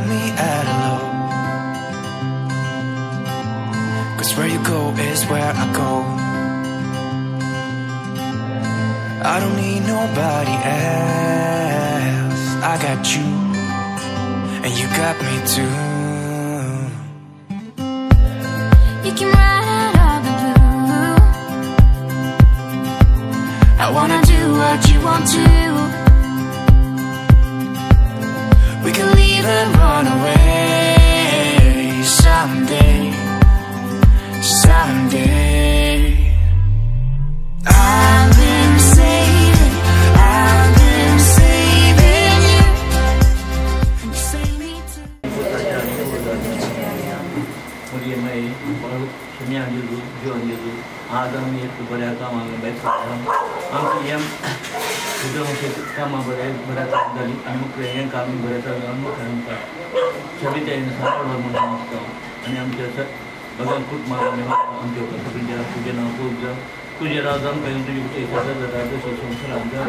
had me at a low. 'Cause where you go is where I go. I don't need nobody else. I got you, and you got me too. You can ride all the blue. I wanna do what you want to. We can leave and run away someday, someday. I've been saving you. You save me too. तुझे राजम कहीं तुझे कुछ ऐसा लगा तो सोचूं फिर अंदर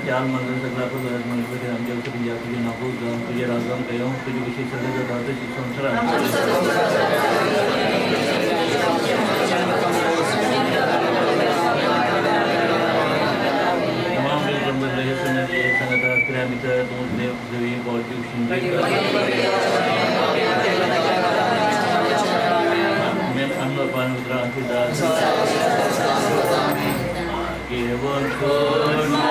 चाल मंदिर सगळा पदार्थ मंदिर आमच्या तुझ्या तुझे नागो जाऊन तुझे राजम कयो तुझे विशेष सगळे जातात ते संसार तमाम ब्रह्म लगे सुने ये संगत क्रिया मित्र तुम देव देवी पॉजिटिव सुनते मैं अन्न पान उतरा दास केवल कोना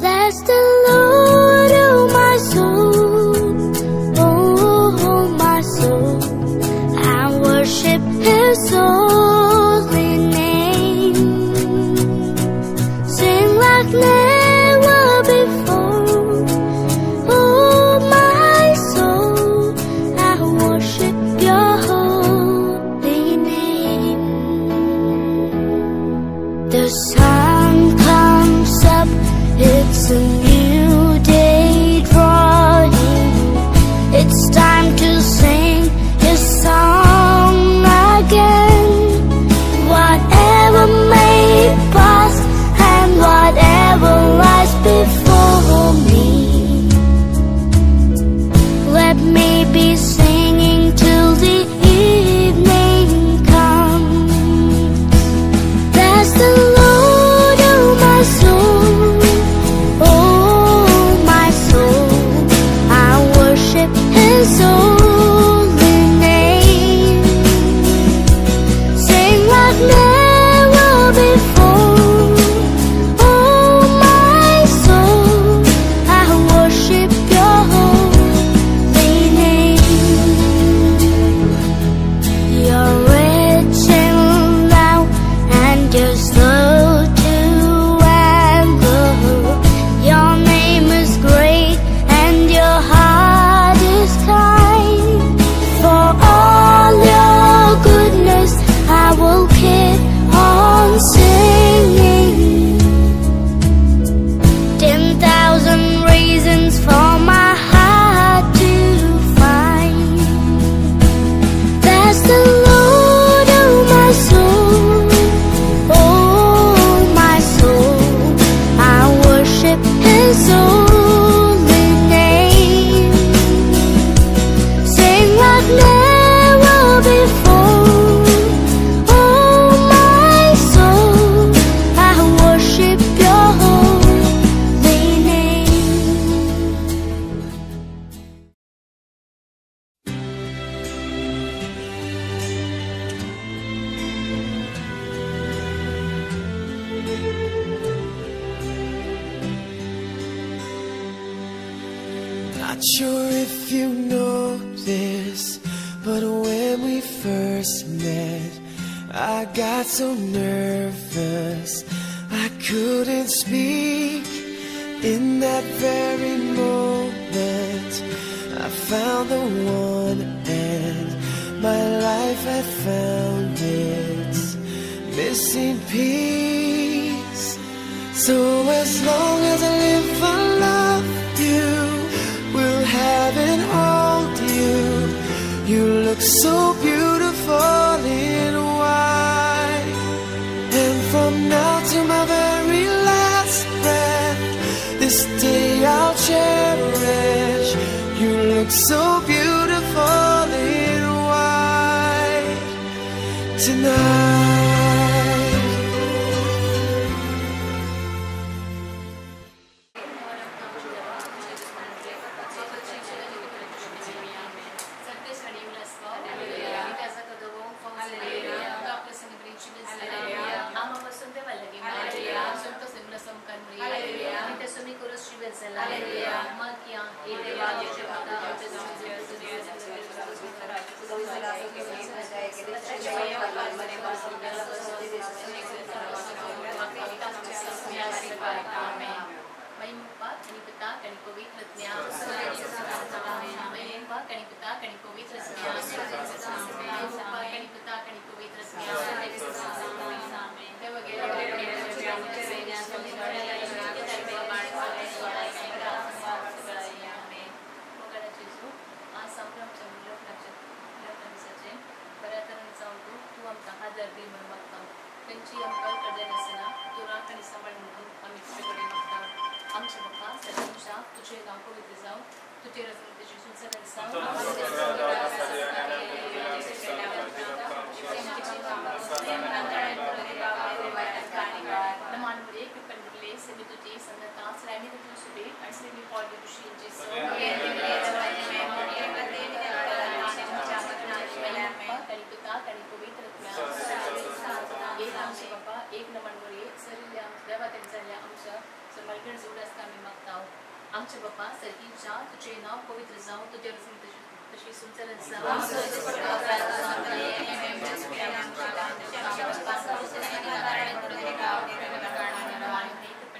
Bless the Lord, oh my soul, oh my soul, and worship His holy name. Sing like never before, oh my soul, and worship Your holy name. The sun comes up, it's a new day drawing. It's time to sing His song again. Whatever may pass and whatever lies before me, let me be singing till the evening comes. Bless the Lord, oh my soul, oh Not sure if you know this, but when we first met, I got so nervous I couldn't speak. In that very moment I found the one, and my life had found its missing piece. So as long as I live, I love you, will have and hold you. You look so beautiful in white, and from now to my very last breath, this day I'll cherish. You look so beautiful in white tonight. आमचे बाप्पा सरकी जा तुझे नाव पवित्र जाऊं तुझे रस्म तशी सुंदर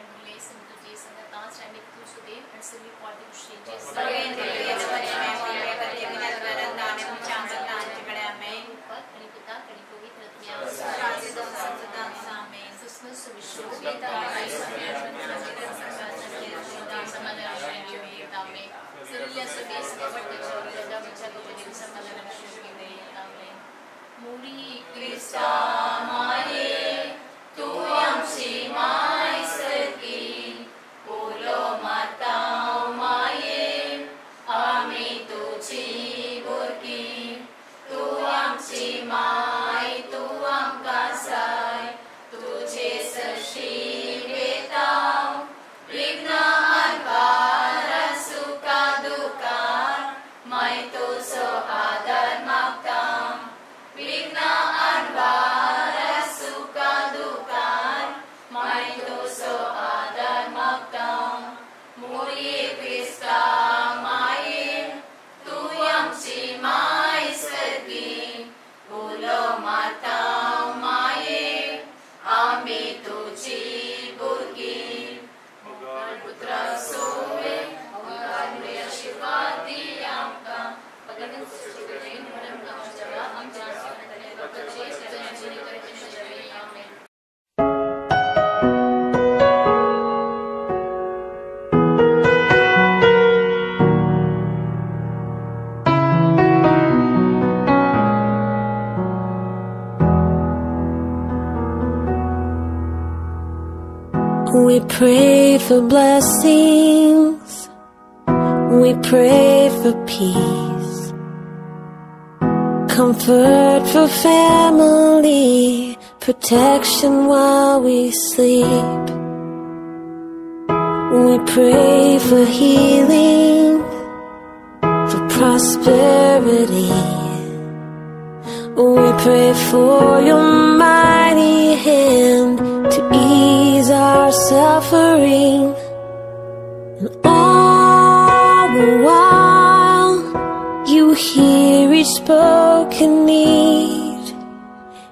We prayed for blessings, we prayed for peace, comfort for family, protection while we sleep. We pray for healing, for prosperity. We pray for your mighty hand to ease our suffering, and all the while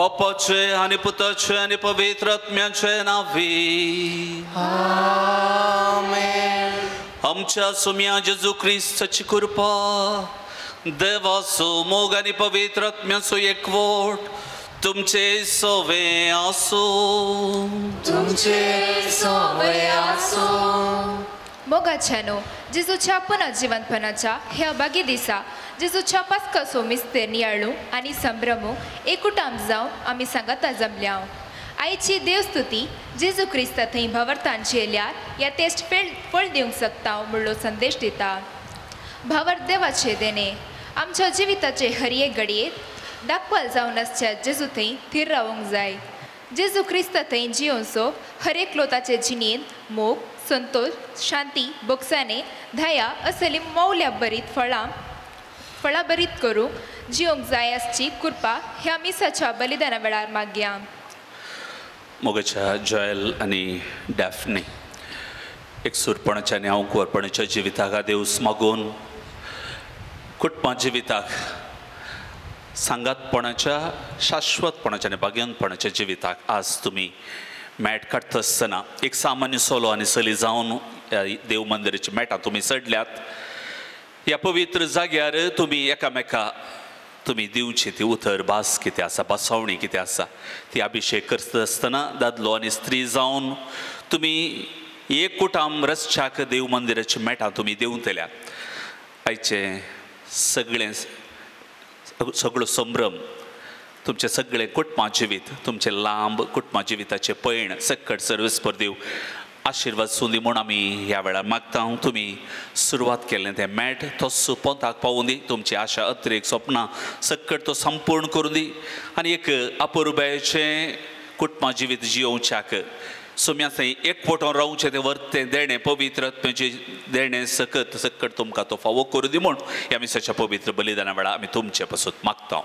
बापाचे आणि पुताचे आणि पवित्र आत्म्याचे नावी आमेन. आमच्या सुम्या जेजू ख्रिस्ताची कृपा देवाचो मोग आणि पवित्र आत्म्याचो एकवट तुमचे सोवे आसो. तुमचे सोवे आसो. मोगाच्यानो जेजूच्या पुनर्जीवनपणाच्या ह्या बागी दिसा जेजूच्या पास्का सोमिस्तेर नियाळू आणि संभ्रमू एकूटाम जावन आमी सांगाता जमल्या. आयची देवस्तुती जेजू क्रिस्त थंय भावर्तांची येयल्यार ह्या तेस्ट फळ दिवंक शकता म्हणलो संदेश दिता. भावर्त देवाचे देणे आमच्या जिविताचे हर एक घडयेत दाखवाल जावन आसच्या जेजू थंय थीर रावूंक जाय. जेजू क्रिस्त थंय जियोंचो हर एक लोताचे जिणेंत मोग, संतोष, शांती, बोगसाणे, दया असली मौल्या बरीत फळां बरीत करूंक जियोंक जाय आसची कृपा ह्या मिसाच्या बलिदाना वेळार मागया. मोगाच्या जॉयल आणि डॅफने एकसूरपणाच्या आनी हांवकवरपणाच्या जिविताक देवस मागून कुटुंबा जिविताक सांगातपणाच्या शाश्वतपणाच्या आनी बागेनपणाच्या जिविताक आज तुमी मॅट काडटा आसतना एक सामान्य सोलो आनी सली जावन देव मंदिराची मॅटां तुमी चडल्यात. ह्या पवित्र जाग्यार तुमी एकामेका तुमी दिवची ती उतर भास कितें आसा, बसवणी कितें आसा ती अभिशेक करता आसतना दादलो आनी स्त्री जावन तुमी एक कुटाम रस्त्याक देव मंदिराची मॅटां तुमी दिवतल्यात. आयचे सगळो संभ्रम तुमचे सगळे कुटुंबा जिवीत तुमचे लांब कुटुंबा जिविताचे पैण सकट सर्वेस्पर देव आशिर्वाद सुंदी म्हूण आमी ह्या वेळार मागता. तुमी सुरवात केल्लें तें मॅट तो सुपोंताक पावून दी. तुमची आशा अत्रेक स्वप्नां सकट तो संपूर्ण करून दी आनी एक अपुरबायेचें कुटुंबा जिवीत जियोवच्याक सुम्या थंय एकवटून रावचें तें वर्तें देणें पवित्र आत्म्याचें देणें सकट तुमकां तो फावो करून दी म्हूण ह्या मिसाच्या पवित्र बलिदाना वेळार आमी तुमचे पासून मागता.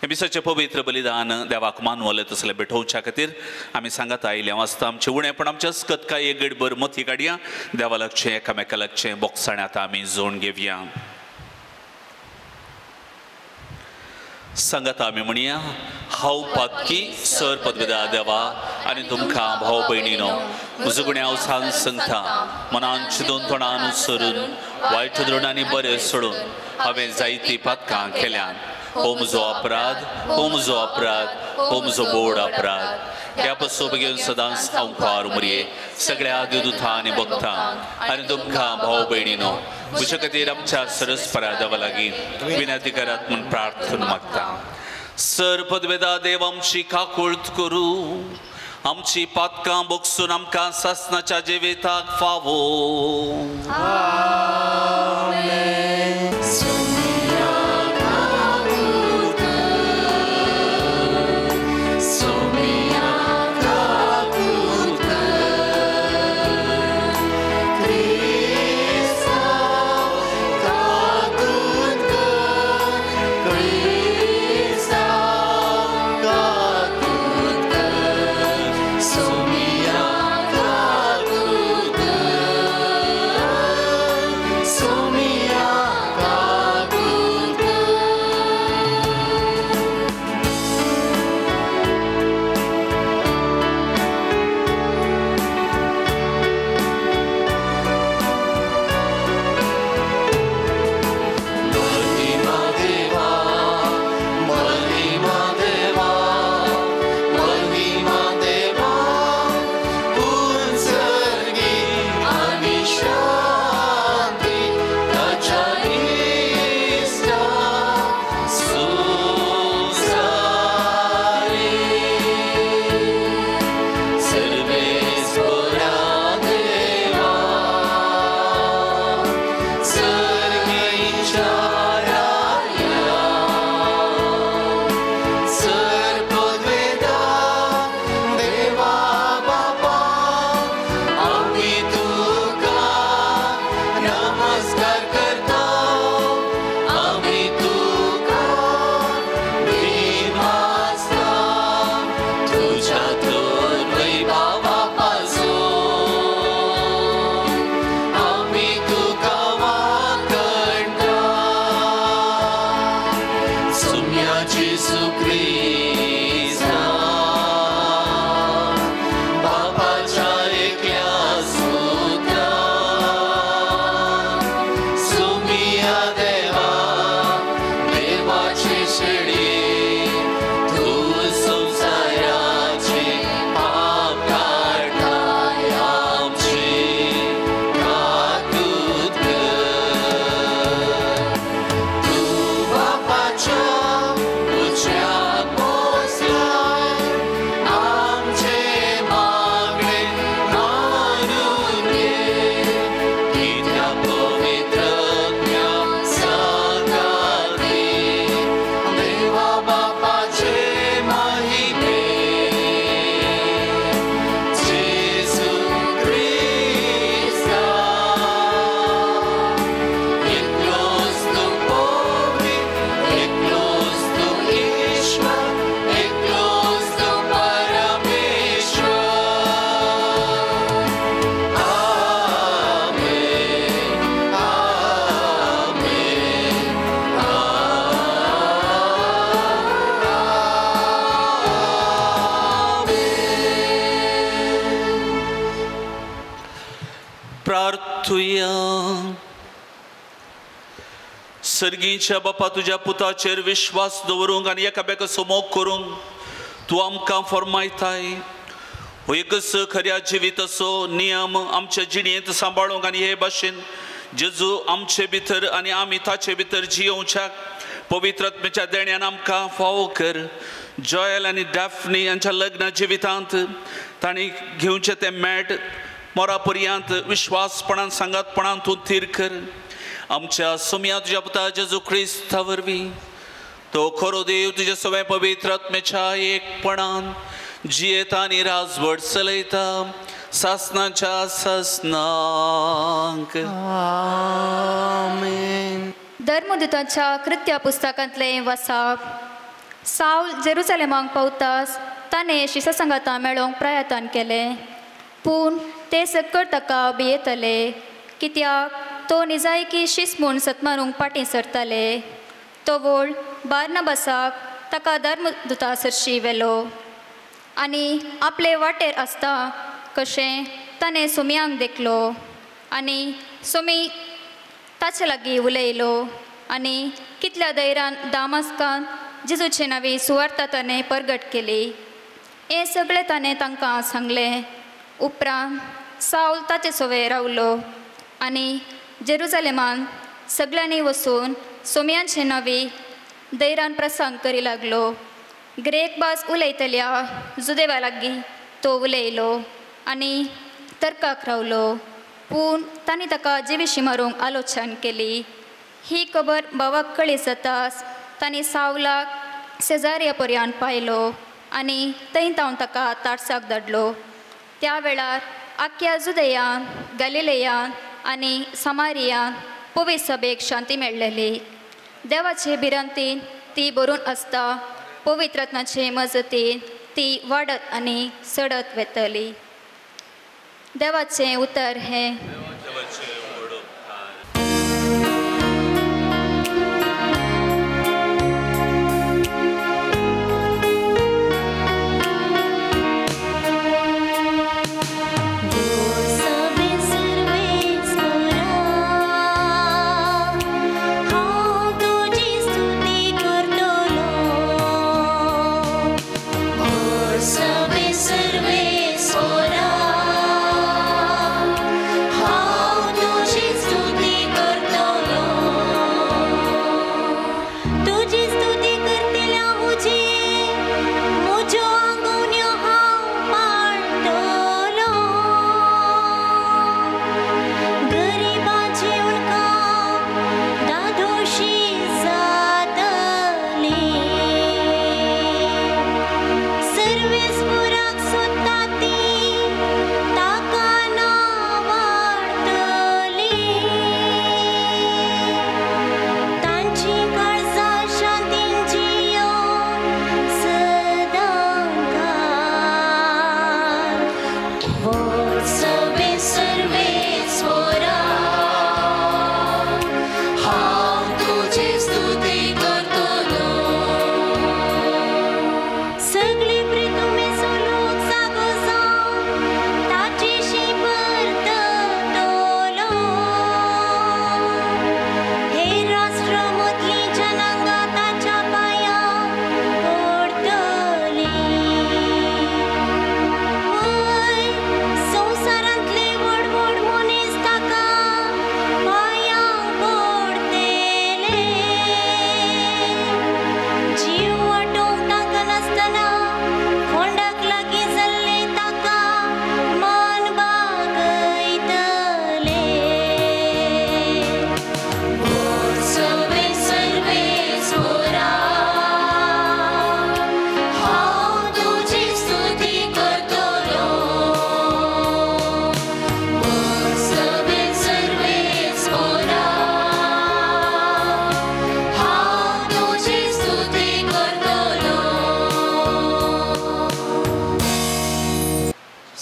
हे मिसाचें पवित्र बलिदान देवाक मानवलें तसलें भेटोवच्या खातीर आमी सांगात आयल्या वाचता आमचें उणेंपण आमच्या अस्कत काय एक गडभर मती काडया. देवा लागचें एकामेका लागचें बोगसाणें आतां आमी जोड घेवया. सांगात आमी म्हणया हांव पातकी सर पदवेदार देवा आनी तुमकां भाव भयणीनो म्हजो गुणे हांव सांगता मनान चिंतून तोंडान अनुसरून वायट धोरण आनी बरें सोडून हांवें जायतीं पातकां केल्यात. हो म्हजो अपराध, हो म्हजो अपराध, हो म्हजो बोड अपराध. ह्या पासून बेगीन सदांच हांव खुवार उमरये सगळ्या देवदूतां आनी भक्तांक आनी तुमकां भाव भयणीनो म्हजे खातीर आमच्या सरस्परा देवा लागीं विनंती करात म्हूण प्रार्थना मागता. सर पदवेदार देव आमची काकुळट करूं आमची पातकां बोगसून आमकां सासनाच्या जिविताक फावो. तुया सर्गीच्या बापा तुझ्या पुताचेर विश्वास दवरूंक आनी एकामेका समोग करूंक तूं आमकां फरमायताय हो एकच खऱ्या जिविताचो नियम आमच्या जिणेंत सांबाळूंक आनी हे भाशेन जेजू आमचे भितर आनी आमी ताचे भितर जियोवच्याक पवित्र आत्म्याच्या देण्यान आमकां फावो कर. जॉयल आनी डॅफ्नी हांच्या लग्न जिवितांत तांणी घेवचें तें मेळ मोरा पर्यंत विश्वासपणान सांगातपणान तूं थीर कर. आमच्या सुम्या तुज्या पुता जेजू क्रिस्ता वरवीं तो खरो देव तुजे सगळे पवित्र आत्म्याच्या एकपणान जियेता आनी राजवट चलयता सासनाच्या सासनांक. आमेन. धर्मदूताच्या कृत्या पुस्तकांतले वाचप. साऊल जेरुसलेमाक पावताच ताणें शिससंगाता मेळोवंक प्रयत्न केले पूण ते सकट ताका भियेतले कित्याक तो निजायकी शिस म्हूण सतमारूंक फाटीं सरताले. तो वोळ बार्नबासाक ताका धर्मदूता सरशी व्हेलो आनी आपले वाटेर आसता कशें ताणें सुमयांक देखलो आनी सुमी ताचे लागीं उलयलो आनी कितल्या धैर्यान दामस्कान जेजूचे नांवी सुवार्ता ताणें परगट केली. हें सगळें ताणें तांकां सांगलें. उपरांत साऊल ताचे सोवे रावलो आनी जेरुसलेमान सगळ्यांनी वचून सोमयांचे नांवी धैर्यान प्रसंग करी लागलो. ग्रेक भास उलयतल्या जुदेवा लागीं तो उलयलो आनी तर्काक रावलो पूण तांणी ताका जिवीशी मारूंक आलोचन केली. ही खबर भावाक कळी जाताच तांणी सावलाक सेजारिया पर्यंत पायलो आनी थंय तावन ताका तारसाक धाडलो. त्या वेळार आख्या जुदेयान गलिलेयान आनी समारियान पवित्र सभेक शांती मेळ्ळेली. देवाचे भिरांतीन ती बरोवन आसता पवित्र आत्म्याचे मजतीन ती वाडत आनी सडत वेतली. देवाचें उतर हें.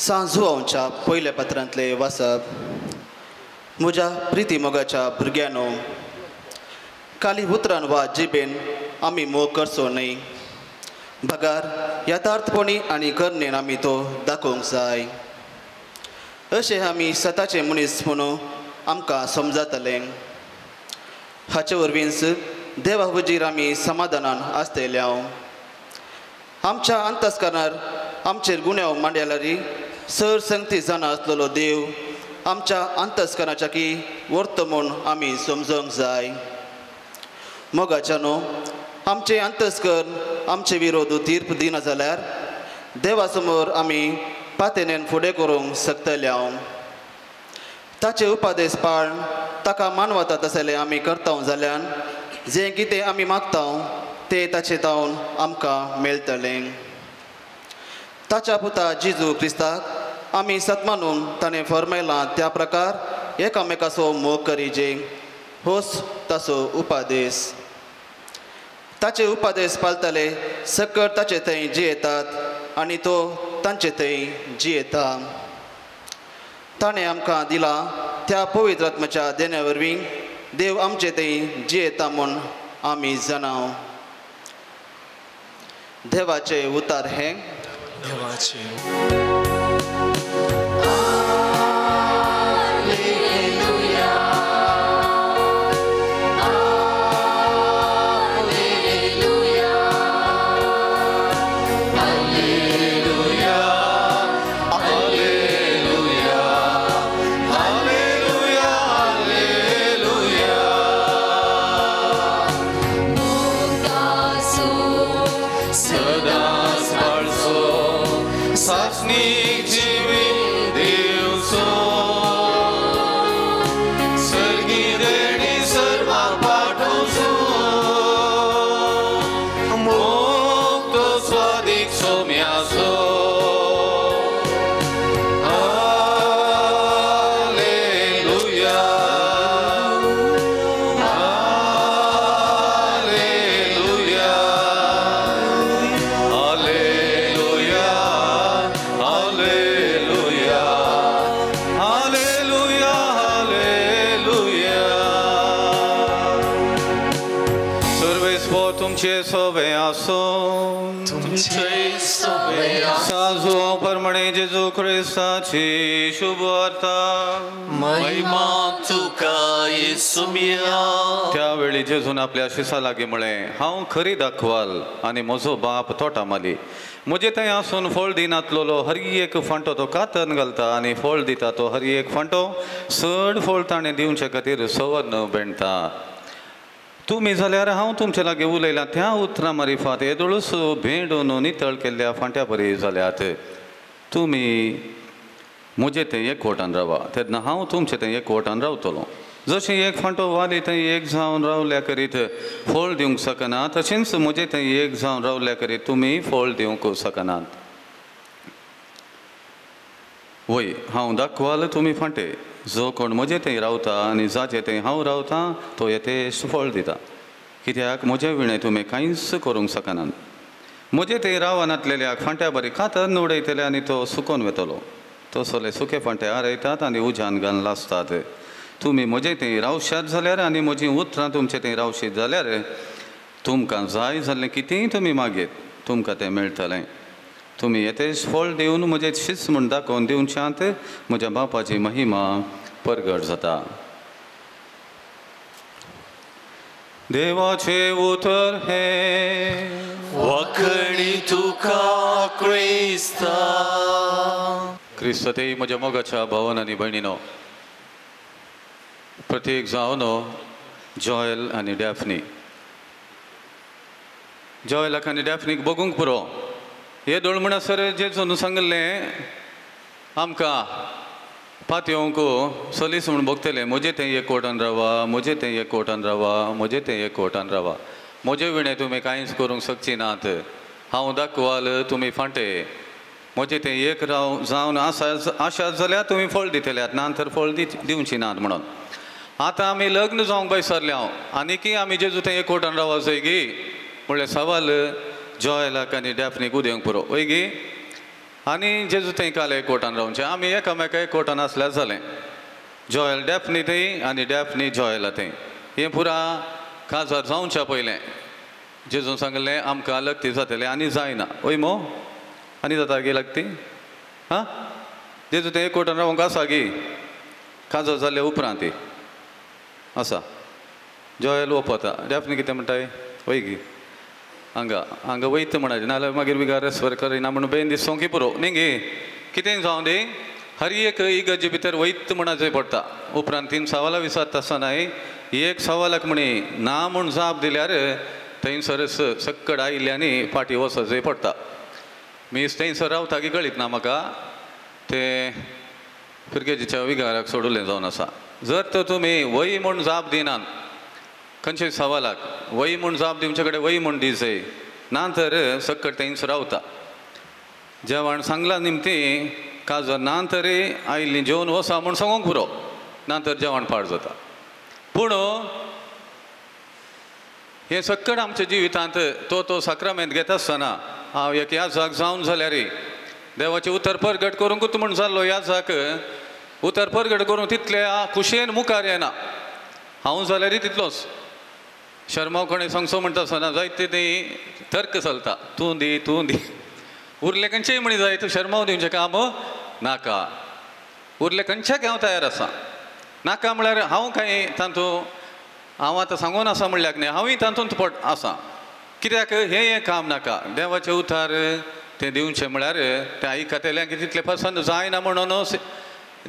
सांजुआंच्या पयल्या पत्रांतले वाचप. म्हज्या प्रिती मोगाच्या भुरग्यांनो, काली उतरान वा जिबेन आमी मोग करचो न्हय. भगार यथार्थपणी आनी करनेन आमी तो दाखोवंक जाय. अशें आमी स्वताचे मनीस म्हणून आमकां समजतलें. हाचे वरवींच देवा हुजीर आमी समाधानान आसतल्या. आमच्या अंतस्करणार आमचेर गुन्यांव मांडयल्यारी सर संगती जाणा आसलेलो देव आमच्या अंतस्करणाच्या की वर्त म्हूण आमी समजूंक जाय. मोगाच्यानो आमचे अंतस्करण आमचे विरोध तीर्प दिना जाल्यार देवा समोर आमी पातेनेन फुडें करूंक शकतल्या. ताचे उपादेश पाळून ताका मानवता तशें आमी करता जाल्यार जें कितें आमी मागता तें ताचे तावन आमकां मेळटलें. ताच्या पुता जेजू क्रिस्ताक आमी सत्मानून ताणें फरमायलां त्या प्रकार एकामेकाचो मोग करीजे होच ताचो उपादेश. ताचे उपादेश पाळटले सकट ताचे थंय जियेतात आनी तो तांचे थंय जियेता. ताणें आमकां दिला त्या पवित्र आत्म्याच्या देण्या वरवीं देव आमचे थंय जियेता म्हूण आमी जाणाव. देवाचे उतार हें साजो परमणे जेजू ख्रिस्ताची शुभ वार्ता. महिमा तुका येसू मिया. त्यावेळी जेजून आपल्या शिसा लागी म्हळें हांव खरी दाखवाल आनी म्हजो बाप तोटा माली. म्हजे थंय आसून फळ दिनातलो हर एक फांटो तो कातन घालता आनी फळ दिता तो हर एक फांटो चड फळ ताणें दिवचे खातीर सवर्ण बेणटा. तुमी जाल्यार हांव तुमचे लागीं उलयलां त्या उतरां मारिफात येदोळूच भेंडून नितळ केल्ल्या फांट्या परी जाल्यात. तुमी म्हजे थंय एकवटान रावा तेन्ना हांव तुमचे थंय एकवटान रावतलो. जशें एक फांटो वाली थंय एक जावन रावल्या करीत फळ दिवंक शकना तशेंच म्हजे थंय एक जावन रावल्या करीत तुमी फळ दिवंक शकनात. वय हांव दाखवाल तुमी फांटे. जो कोण म्हजे थंय रावता आनी जाचे थंय हांव रावता तो येतेच फळ दिता. कित्याक म्हजे विणे तुमी कांयच करूंक शकनात. म्हजे थंय रावनातलेल्याक फांट्या बरी कातन उडयतले आनी तो सुकोवन वतलो. तसले सुके फांटे आरयतात आनी उज्यान घालून लासतात. तुमी म्हजे थंय रावशात जाल्यार आनी म्हजीं उतरां तुमचे थंय रावशीत जाल्यार तुमकां जाय जाल्लें कितेंय तुमी मागीत तुमकां तें मेळटलें. तुमी येतेच फळ दिवन म्हजें शिस म्हूण दाखोवन दिवच्यांत म्हज्या बापाची महिमा परगट जाता. देवाचे उतर हे वखणी तुका क्रिस्ता. क्रिस्त ते म्हज्या मोगाच्या भावन आनी भयणीनो, प्रत्येक जावन जॉयल आनी डॅफ्नी. जॉयलाक आनी डॅफ्नीक बगूंक पुरो. हे दोळ म्हणसर जेजून सांगलें आमकां पातयेवंक सलीस म्हूण बगतले म्हजे थंय एकवटान रावा, म्हजे थंय एकवटान रावा, म्हजे थंय एकवटान रावा. म्हजे विणे तुमी कांयच करूंक शकची नात. हांव दाखवाल तुमी फांटे. म्हजे थंय एक राव जावन आशात जाल्यार तुमी फळ दितल्यात नातर फळ दिवची नात म्हणून. आतां आमी लग्न जावंक बैसरल्या आनीकय आमी जेजू थंय एकवटान रावा जंय गी म्हणल्यार सवाल जॉयलाक आनी डॅफ्नीक उदेंक पुरो. वय गी आनी जेजू थंय काल एकवटान रावचें. आमी एकामेका एकवटान आसल्यार जालें. जॉयल डॅफ्नी थंय आनी डॅफ्नी जॉयला थंय. हें पुरा काजार जावच्या पयलें जेजून सांगलें आमकां लग्ती जातलें आनी जायना. वय मो आनी जाता गे लग्ती. हां जेजू थंय एकवटान रावंक आसा गी. काजो जाले उपरांत आसा जॉयल ओपता डॅफनी कितें म्हणटाय वय गी हांगा वयता म्हणाले नाल्यार मागीर बिगार रेस्वर करिना म्हणून बेन दिसों की पुरो न्ही गे कितें जावं दी हर एक इगर्जे भितर वयता म्हणचे पडटा उपरांत 3 सवालां विचारता आसतना एक सवालाक म्हणी ना म्हूण जाप दिल्यार थंयसर सक्कड आयिल्ल्यानी फाटीं वचचें पडटा मीस थंयसर रावता की कळीत ना म्हाका ते पिरकेजीच्या विगाराक सोडुलें जावन आसा जर तर तुमी वय म्हूण जाप दिनात खंयच्याय सवालाक वय म्हूण जाप दिवचे कडेन वय म्हूण दिवचे ना तर सक्कड थंयच रावता जेवण सांगलां निमती काजर ना तरी आयिल्लीं जेवन वसा म्हूण सांगूंक पुरो ना तर जेवण पाड जाता पूण हे सक्कड आमच्या जिवितांत तो साक्रामेंत घेता आसतना हांव एक याजाक जावन जाल्यार देवाचें उतर परगट करूंकूच म्हूण जाल्लो याजाक उतर परगट करूंक तितले खुशेन मुखार येना हांव जाल्यार तितलोच शर्मा कोणें सांगचो म्हणटा आसतना जायते ती तर्क चलता तूं दी उरले खंयचेय म्हणी जाय तूं शर्माव दिवचें काम नाका उरले खंयच्याक हांव तयार आसा नाका म्हळ्यार हांव कांय तातूंत हांव आतां सांगून आसा म्हणल्यार न्ही हांवूय तातूंत पड आसा कित्याक हें काम नाका देवाचें उतार तें दिवचें म्हळ्यार तें आयकतेल्यांक तितलें पसंद जायना म्हणून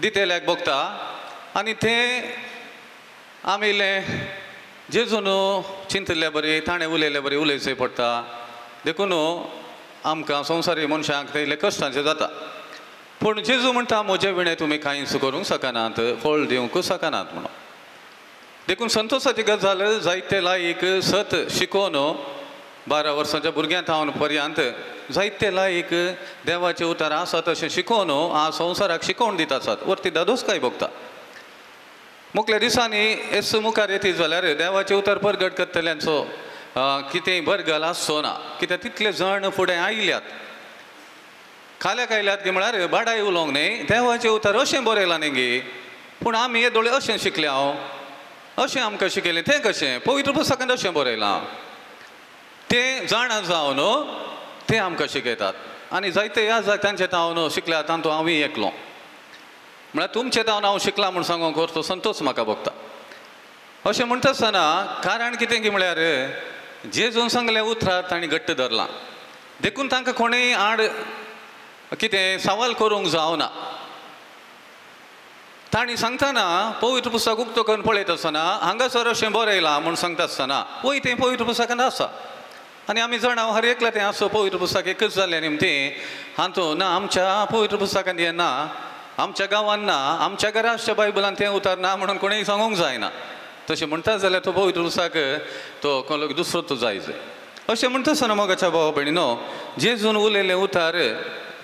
दितेल्याक भोगता आनी तें आमिल्लें जेजून चिंतले बरी ताणें उलयले बरी उलयचें पडटा देखून आमकां संवसारी मनशांक ते इल्ले कश्टाचें जाता पूण जेजू म्हणटा म्हजे विणें तुमी कांयच करूंक शकनात फळ दिवंक शकनात म्हणून देखून संतोशाची गजाल जायते लायक सत शिकोवन 12 वर्सांच्या भुरग्यां थावन पर्यंत जायते लायक देवाचें उतार आसा तशें शिकोवन हांव संवसाराक शिकोवन दिता आसात वरती दादोसकाय भोगता मुखल्या दिसांनी एस मुखार येती जाल्यार देवाचें उतार परगट करतल्यांचो कितेंय बरगल आसचो ना कित्याक तितले जण फुडें आयल्यात खाल्याक आयल्यात की म्हळ्यार बाडाय उलोवंक न्ही देवाचें उतार अशें बरयलां न्ही गे पूण आमी हे दोळे अशें शिकले हांव अशें आमकां शिकयलें तें कशें पवित्र पुस्तकांत अशें बरयलां तें जाणा जावन तें आमकां शिकयतात आनी जायते ह्या जात्यांचे हांव शिकल्यात तातूंत हांवूय एकलो म्हळ्यार तुमचे तावन हांव शिकलां म्हूण सांगूंक तो संतोश म्हाका भोगता अशें म्हणटा आसतना कारण कितें की म्हळ्यार जेजून सांगलें उतरार तांणी घट्ट धरलां देखून तांकां कोणेय आड कितें सवाल करूंक जावना तांणी सांगतना पवित्र पुस्तक उक्तो करून पळयत आसतना हांगासर अशें बरयलां म्हूण सांगता आसतना वय तें पवित्र पुस्तकांत आसा आनी आमी जाणा हर एकल्या तें आसो पवित्र पुस्तक एकच जाल्लें निमती हातूंत ना आमच्या पवित्र पुस्तकांत हें ना आमच्या गांवांत ना आमच्या घराच्या बायबलांत तें उतार ना म्हणून कोणेय सांगूंक जायना तशें म्हणटा जाल्यार तो पवित्र पुस्तक तो कोणाक दुसरोच जायच अशें म्हणटा आसतना मोगाच्या भाव भयणीनो जेजून उलयलें उतार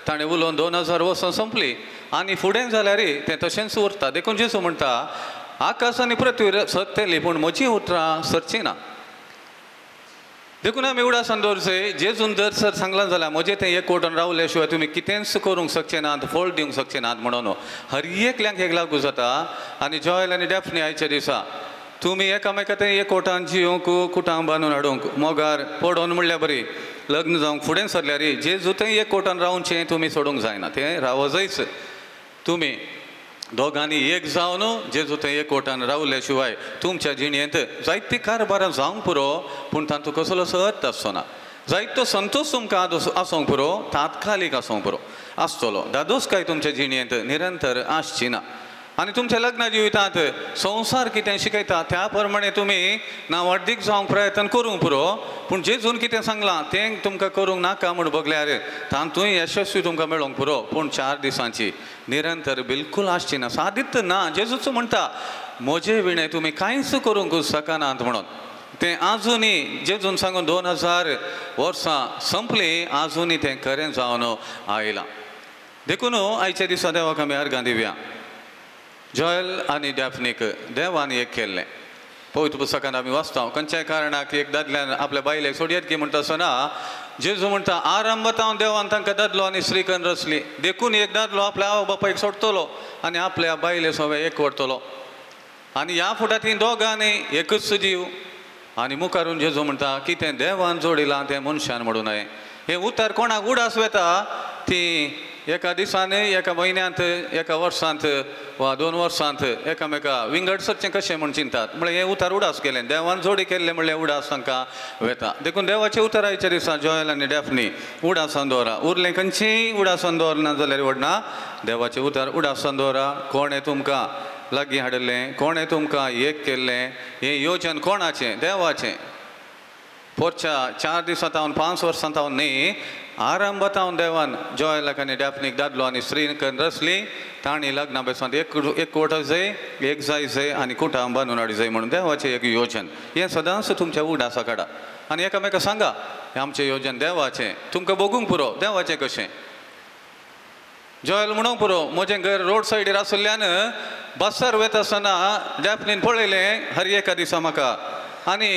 ताणें उलोवन 2000 वर्सां संपली आनी फुडें जाल्यार तें तशेंच उरता देखून जेजू म्हणटा आकाश आनी पृथ्वी सरतली पूण म्हजीं उतरां सरचीं ना देखून आमी उडासान दवरचें जेजून दर सर सांगलां जाल्यार म्हजें तें एकवटून रावले शिवाय तुमी कितेंच करूंक शकचे नात फळ दिवंक शकचे नात म्हणून हर एकल्यांक हें लागू जाता आनी जॉयल आनी डॅफ्नी आयच्या दिसा तुमी एकामेकांत एकवटान जिवंक कुटां बांदून हाडूंक मोगार पडोवन म्हणल्यार बरी लग्न जावंक फुडें सरल्यार जेजू थंय एकवटान रावचें तुमी सोडूंक जायना तें रावजयच तुमी दोगांनी एक जावन जेजू थंय एकवटान रावले शिवाय तुमच्या जिणेंत जायती कारबारां जावंक पुरो पूण तातूंत कसलोच अर्थ आसचो ना जायतो संतोश तुमकां आसूंक पुरो तात्कालीक आसूंक पुरो आसतलो दादोसकाय तुमच्या जिणेंत निरंतर आसची ना आनी तुमच्या लग्ना जिवितांत संवसार कितें शिकयता त्या प्रमाणे तुमी ना वाडदीक जावंक प्रयत्न करूंक पुरो पूण जेजून कितें सांगलां तें तुमकां करूंक नाका म्हूण बगल्यार तातूंय यशस्वी तुमकां मेळोंक पुरो पूण 4 दिसांची निरंतर बिलकूल आसची ना सादीत ना जेजूच म्हणटा म्हजे विणें तुमी कांयच करूंक शकनात म्हणून तें आजुनी जेजून सांगून 2000 वर्सां संपली आजुनी तें खरें जावन आयलां देखून आयच्या दिसा देवाक आमी अर्गां दिवया जॉयल आनी डॅफ्नीक देवान एक केल्लें पवित्र पुस्तकांत आमी वाचता खंयच्याय कारणाक एक दादल्यान आपल्या बायलेक सोडयत की म्हणटा आसतना जेजू म्हणटा आरंभात हांव देवान तांकां दादलो आनी श्रीखंड रचली देखून एक दादलो आपल्या आवय बापायक सोडटलो आनी आपल्या बायले सवे एक व्हरतलो आनी ह्या फुड्या तीं दोगांनी एकच जीव आनी मुखारून जेजू म्हणटा की तें देवान जोडिलां तें मनशान म्हणूं नये हें उतार कोणाक उडास वेता ती एका दिसांनी एका म्हयन्यांत एका वर्सांत वा 2 वर्सांत एकामेका विंगड सरचें कशें म्हण चिंतात म्हळ्यार हें उतार उडास केलें देवान जोडी केल्लें म्हणल्यार उडास तांकां वेता देखून देवाच्या उताराच्या दिसा जॉयल आनी डॅफ्नी उडासान दवरा उरलें खंयचीय उडासान दवरना जाल्यार व्हडना देवाचें उतार उडासान दवरा कोणें तुमकां लागीं हाडलें कोणें तुमकां एक केल्लें हें योजन कोणाचें देवाचें पोरच्या 4 दिसां तावन 5 वर्सां तावन न्ही आरंभात हांव देवान जॉयलाक आनी डॅफ्नीक दादलो आनी स्त्री करून रचली तांणी लग्ना बेसांत एक कोटो जाय एक जाय आनी कुटां बांदून हाडी जाय म्हणून देवाचें एक योजन हें सदांच तुमच्या उडासा काडा आनी एकामेका सांगा हें आमचें योजन देवाचें तुमकां बगूंक पुरो देवाचें कशें जॉयल म्हणूंक पुरो म्हजें घर रोड सायडीर आसल्यान बसार वता आसतना डॅफ्नीन पळयलें हर एका दिसा म्हाका आनी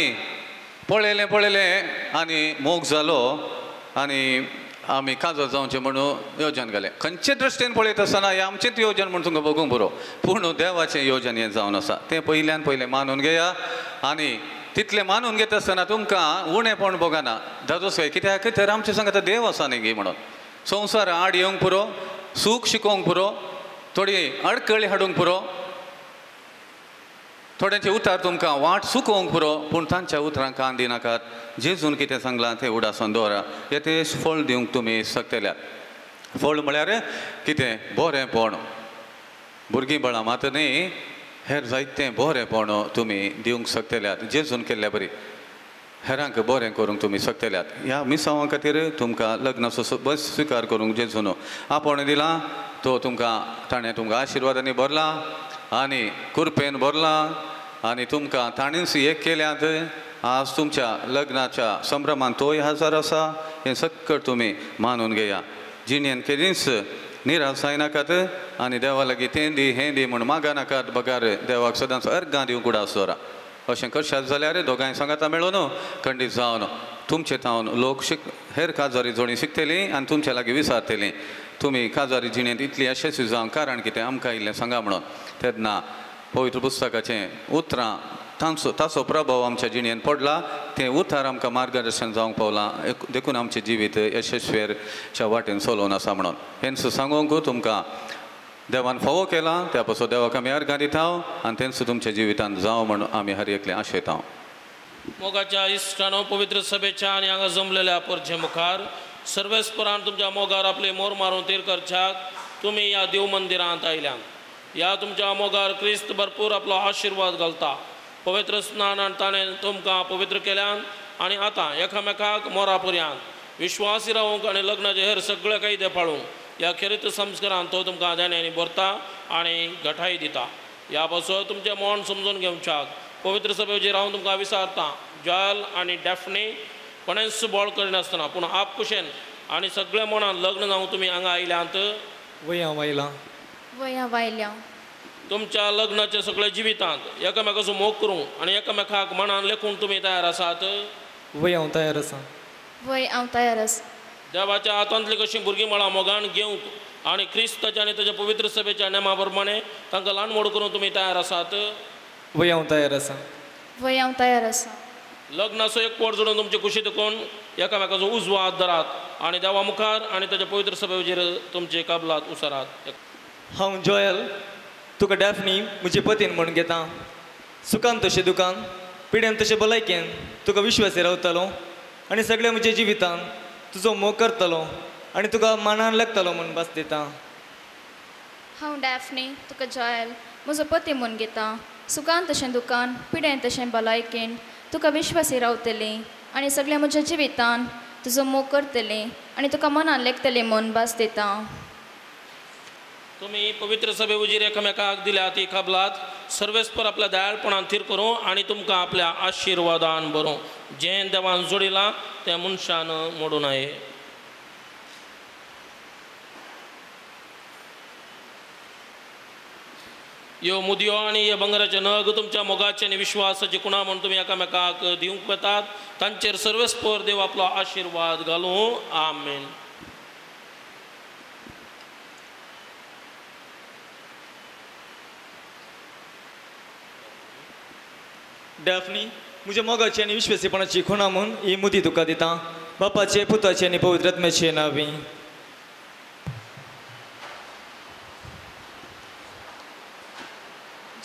पळयलें आनी मोग जालो आनी आमी काजर जावचें म्हणून योजन घालें खंयचे दृश्टीन पळयत आसतना हें आमचेंच योजन म्हणून तुमकां बगूंक पुरो पूण देवाचें योजन हें जावन आसा तें पयल्यान पयलें मानून घेया आनी तितलें मानून घेता आसतना तुमकां उणेंपण भोगना धादोस काय कित्याक तर आमचें सांगता देव आसा न्ही गे म्हणून संवसार आड येवंक पुरो सूख शिकोवंक पुरो थोडी अडकळी हाडूंक पुरो थोड्यांचे उतार तुमकां वाट चुकोवंक पुरो पूण तांच्या उतरांक कान दिनाकात जेजून कितें सांगलां तें उडासन दवरा येतेच फळ दिवंक तुमी शकतल्यात फळ म्हळ्यार कितें बरेंपण भुरगीं बाळां मात न्ही हेर जायतें बरेंपण तुमी दिवंक शकतल्यात जेजून केल्ल्या बरी हेरांक बरें करूंक तुमी शकतल्यात ह्या मिसावां खातीर तुमकां लग्नाचो स्विकार करूंक जेजून आपण दिलां तो तुमकां ताणें तुमकां आशिर्वादांनी भरला आनी कुरपेन भरला आनी तुमकां ताणींच एक केल्यात आज तुमच्या लग्नाच्या संभ्रमांत तोय हजार आसा हें सक्कळ तुमी मानून घेया जिणेन केदींच निराश जायनाकात आनी देवा लागीं तें दी हें दी म्हूण मागा नाकात बगार देवाक सदांच अर्गां दिवंक उडास दवरा अशें करशात जाल्यार दोगांय सांगाता मेळून खंडीत जावन तुमचे तावन लोक हेर काजारी जोडी शिकतलीं आनी तुमच्या लागीं विचारतलीं तुमी काजारी जिणेंत इतली यशस्वी जावंक कारण कितें आमकां इल्लें सांगा म्हणून तेन्ना पवित्र पुस्तकाचें उतरां ताचो प्रभाव आमच्या जिणेंत पडला तें उतार आमकां मार्गदर्शन जावंक पावलां देखून आमचें जिवीत यशस्वीच्या वाटेन चलोवन आसा म्हणून हेंच सांगूंक तुमकां देवान फावो केला त्या पासून देवाक आमी अर्गां दिता आनी तेंच तुमच्या जिवितांत जावं म्हणून आमी हर एकलें आशयता मोगाच्या इश्टानो पवित्र सभेच्या आनी हांगा जमलेल्या परचे मुखार सर्वेस्परान तुमच्या मोगार आपले मोर मारून तीर करच्याक तुमी ह्या देव मंदिरांत आयल्यात ह्या तुमच्या मोगार क्रिस्त भरपूर आपलो आशिर्वाद घालता पवित्र स्नानान ताणें तुमकां पवित्र केल्यान आनी आतां एकामेकाक मोरा पर्यंत विश्वासी रावूंक आनी लग्नाचे हेर सगळे कायदे पाळूंक ह्या खेरीत संस्कारान तो तुमकां देण्यानी भरता आनी घटाय दिता ह्या पासून तुमचें मन समजून घेवच्याक पवित्र सभेचेर हांव तुमकां विचारता जॉयल आनी डॅफ्नी कोणेंच बळ करिनासतना पूण आपकुशेन आनी सगळ्या मनान लग्न जावंक तुमी हांगा आयल्यांत वया वायल्या तुमच्या लग्नाच्या सगळ्या जिवितांत एकामेकाचो मोग करूंक आनी एकामेकाक मनान लेखून तुमी तयार आसात वय हांव तयार आसा वय हांव तयार आसा देवाच्या हातांतली कशीं भुरगीं बाळां मोगान घेवंक आनी क्रिस्ताच्या आनी ताच्या पवित्र सभेच्या नेमा प्रमाणे तांकां ल्हान व्हड करूंक तुमी तयार आसात वय हांव तयार आसा वय हांव तयार आसा लग्नाचो एक पोट जोडून तुमचे कुशीत कोण एकामेकाचो उजवो हात धरात आनी देवा मुखार आनी ताच्या पवित्र सभेचेर तुमचे काबलात उसारात हांव जॉयल तुका डॅफ्नी म्हजे पतीन म्हूण घेता सुखान तशें दुखान पिड्यान तशें भलायकेन तुका विश्वासी रावतलो आनी सगळ्या म्हज्या जिवितान तुजो मोग करतलो आनी तुका मानान लागतलो म्हूण भास दिता हांव डॅफ्नी तुका जॉयल म्हजो पती म्हूण घेता सुखान तशें दुखान पिड्यान तशें भलायकेन तुका विश्वासी रावतली आनी सगळ्या म्हज्या जिवितान तुजो मोग करतली आनी तुका मनान लेखतली म्हूण भास दिता तुमी पवित्र सभे उजीर एकामेकाक दिल्या ती काबलात सर्वेस्पर आपल्या दयाळपणान थीर करूं आनी तुमकां आपल्या आशिर्वादान भरूं जें देवान जोडिलां तें मनशान मोडूं नये ह्यो मुदयो आनी हे बंगराचे नग तुमच्या मोगाचे आनी विश्वासाचे कुणा म्हूण तुमी एकामेकाक दिवंक येतात तांचेर सर्वेस्पर देव आपलो आशिर्वाद घालूं आमेन डॅफ्नी म्हज्या मोगाची आनी विश्वासीपणाची खुणा म्हूण ही मुदी तुका दिता बापाचे पुताचे आनी पवित्र आत्म्याचे नांवी तुमी पवित्र सभे उजीर एकामेकाक दिल्या ती काबलात सर्वेस्पर आपल्या दयाळपणान थीर करूं आनी तुमकां आपल्या आशिर्वादान भरूं जें देवान जोडिलां तें मनशान मोडूं नये ह्यो मुदयो आनी हे बंगराचे नग तुमच्या मोगाचे आनी विश्वासीपणाची कुणा म्हूण ही मुदी तुका दिता बापाचे पुताचे आनी पवित्र आत्म्याचे नांवी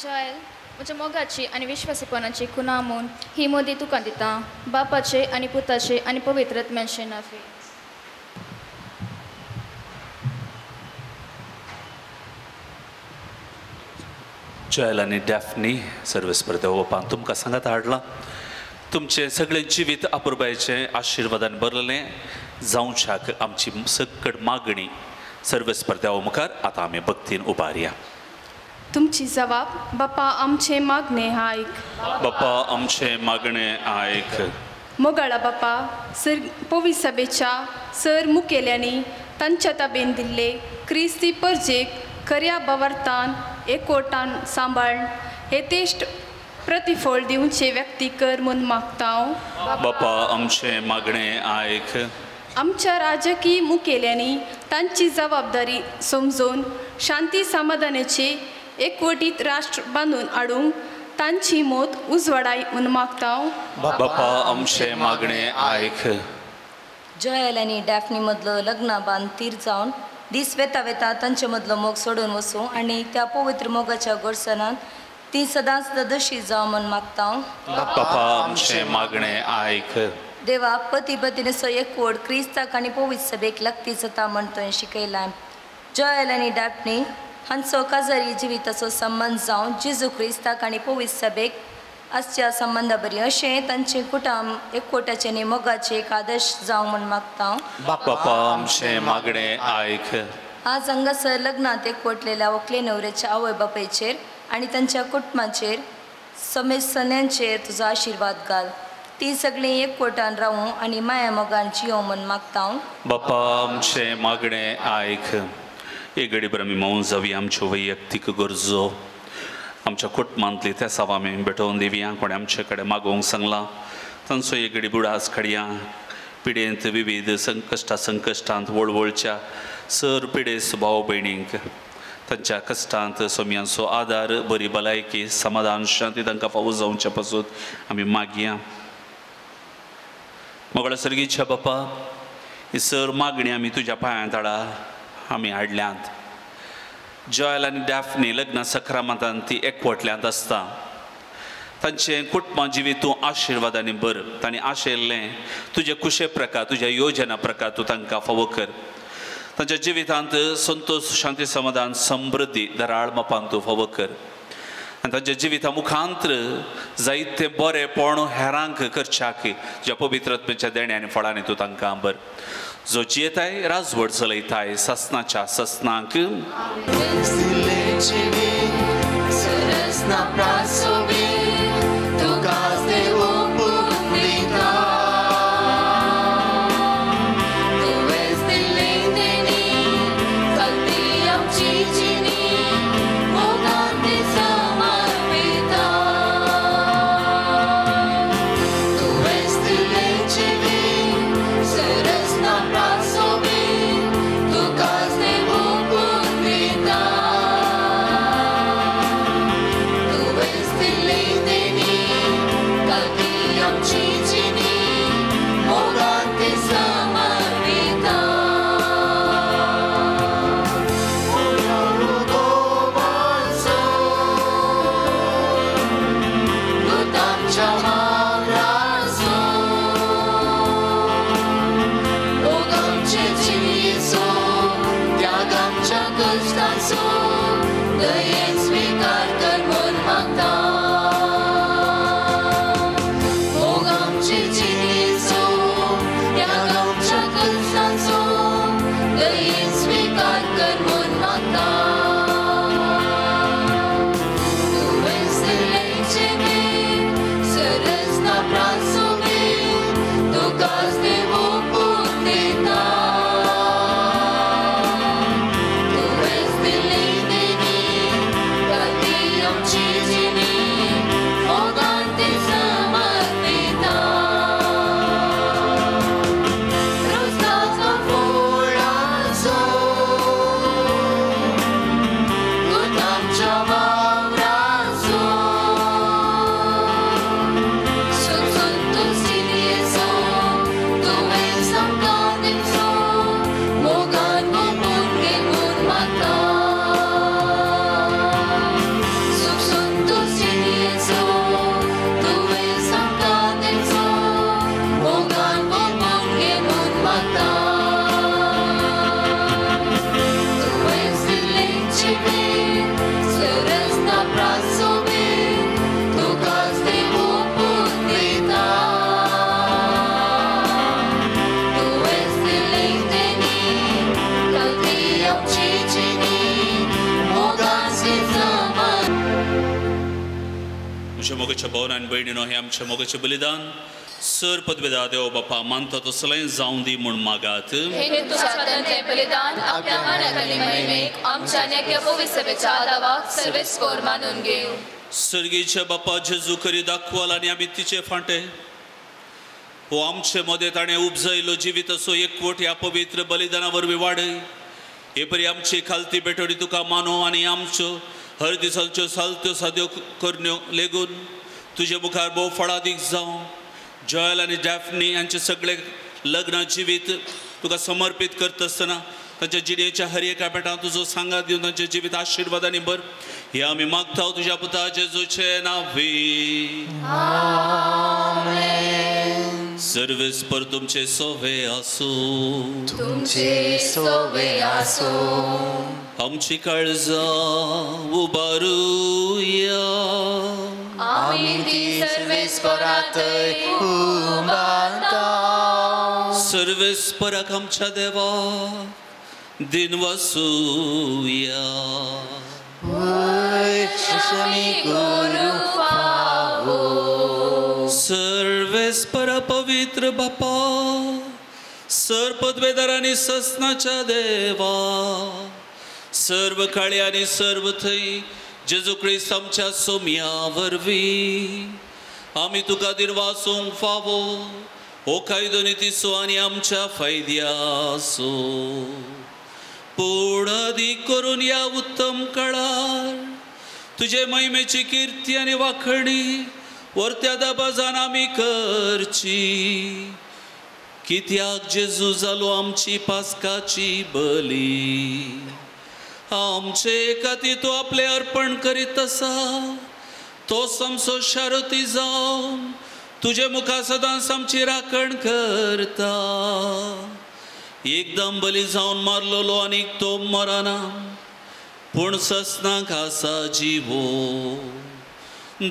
जॉयल म्हज्या मोगाची आनी विश्वासीपणाची खुणा म्हूण ही मोदी तुका दिता बापाचे आनी पुताचे आनी पवित्रत्म्याचे नावे. जॉयल आनी डॅफ्नी सर्वेस्पर्धा ओपान तुमकां सांगात हाडला तुमचे सगळे जिवीत अपुरबायेचे आशिर्वादान भरलें जावच्याक आमची सकट मागणी सर्वेस्पर्धा मुखार आतां आमी भक्तीन उबारया. तुमची जबाब बापा आमचे मागणे आयक. बापा आमचे मागणे आयक. मोगाळा बापा सर पवित्र सभेच्या सर मुखेल्यांनी तांच्या ताबेन दिल्ले क्रिस्ती परजेक खऱ्या बावर्तान एकवटान सांबाळ हे तेश्ट प्रतिफळ दिवचे व्यक्ती कर म्हूण मागता. बापा आमचे मागणे आयक. आमच्या राजकीय मुखेल्यांनी तांची जबाबदारी समजून शांती समाधानाचे एकवटीत राष्ट्र बांधून हाडूंक तांची मोत उजवाडाय म्हूण मागता. बापा आमचे मागणे आयक. जॉयल आनी डॅफ्नी मदलो लग्ना बांद तीर जावन दीस वेता वेता तांचे मदलो मोग सोडून वचूं आनी त्या पवित्र मोगाच्या गोडसनान ती सदांच दशी जावं म्हूण मागता. बापा आमचे मागणे आयक. देवा पती पत्नीचो एकवट क्रिस्ताक आनी पवित्र सभेक लागती जाता म्हण तुवें शिकयलां. जॉयल आनी डॅफ्नी हांचो काजारी जिविताचो संबंध जावन जेजू क्रिस्ताक आनी पवित्र सभेक आसच्या संबंदा बरी अशें तांचे कुटुंब एकवटाचे आनी मोगाचे एक आदर्श जावं म्हूण मागता. बापा आमचे मागणे आयक. आज हांगासर लग्नात एकवटलेल्या व्हंकले न्हवऱ्याच्या आवय बापायचेर आनी तांच्या कुटुंबाचेर समेस्तन्यांचेर तुजो आशिर्वाद घाल. ती सगळीं एकवटान रावूं आनी माया मोगान जियो म्हूण मागता. बापा आमचे मागणे आयक. एक घडीभर आमी मौन जावया आमच्यो वैयक्तीक गरजो आमच्या कुटुंबांतली त्या साव आमी भेटोवन दिवया. कोणे आमचे कडेन मागोवंक सांगलां तांचो एक घडी बुडास काडया. पिडेंत विविध संकश्टांत वळवळच्या सर पिडेस भाव भयणींक तांच्या कश्टांत सोम्यांचो आदार बरी भलायकी समाधान शांती तांकां फावो जावचे पासून आमी मागया. मोगळ्या सर्गीच्या बापा ही सर मागणी आमी तुज्या पांयांत हाडा आमी हाडल्यांत. जॉयल आनी डॅफ्नी लग्न सक्रामांतान ती एकवटल्यांत आसता. तांचे कुटुंबा जिवीत तूं आशिर्वादांनी भर. तांणी आशेल्लें तुजे कुशे प्रकार तुज्या योजना प्रकार तूं तांकां फावो कर. तांच्या जिवितांत संतोष शांती समाधान समृद्धी दराळ मापान तूं फावो कर. आनी तांच्या जिविता मुखांत्र जायते बरेपण हेरांक करच्याक तुज्या पवित्रत्मेच्या देण्यांनी फळांनी तूं तांकां भर. जो जियेताय राजवट चलयताय ससनाच्या ससनाक Chizini आमची जिणी मोगाचे जमन. म्हज्या मोगाच्या भावान आनी भयणीनो हे आमच्या मोगाचें बलिदान सर पदवेदार देव बापा मानता तसलें जावं दी म्हूण मागात. हे तुझ्या स्वातंत्र्य बलिदान आपल्या मानाखाली महिमेक आमच्या नेक्या पवित्र सभेच्या आदावाक सर्वेस्कोर मानून घेऊ. सर्गीच्या बापा जेजू करी दाखवाल आनी आमी तिचे फांटे हो आमचे मदें ताणें उपजयलो जिवीत असो एकवट ह्या पवित्र बलिदाना वरवीं वाडय. हे परी आमची खालती बेटोडी तुका मानो आनी आमच्यो हर दिसाच्यो सालत्यो साद्यो करण्यो लेगून तुजे मुखार भोव फळादीक जावं. जॉयल आनी डॅफ्नी हांचे सगळे लग्न जिवीत तुका समर्पीत करता आसतना तांच्या जिणेच्या हर एका बेटान तुजो सांगात दिवन तांचे जिवीत आशिर्वादांनी भर. हे आमी मागता तुज्या पुता जेजूचे नांवी. सर्वेस्पर तुमचे सोवे आसूं. तुमचे सोवे आसूं. आमची काळजां उबारूया. आमी ती सर्वेस्परांतय उबारता. सर्वेस्पराक आमच्या देवा दिन वासूया. सर्वेस्परा पवित्र बापा सर पदवेदारांनी ससनाच्या देवा सर्व काळी आनी सर्व थंय जेजू क्रिस्त आमच्या सोम्या वरवीं आमी तुका दिन वासूंक फावो हो कायदो नितीसो आनी आमच्या फायद्यासो. पूण अदीक करून या उत्तम काळार तुजे महिमेची कीर्ती आनी वाखणी वर्त्या दाबाजान आमी करची. कित्याक जेजू जालो आमची पास्काची बली. आमचे खातीर तो आपले अर्पण करीत आसा. तो समसो शारोती जावन तुजे मुखार सदांच आमची राखण करता. एकदम बली जावन मारलोलो आनीक तो मरना पूण ससनाक आसा जिवो.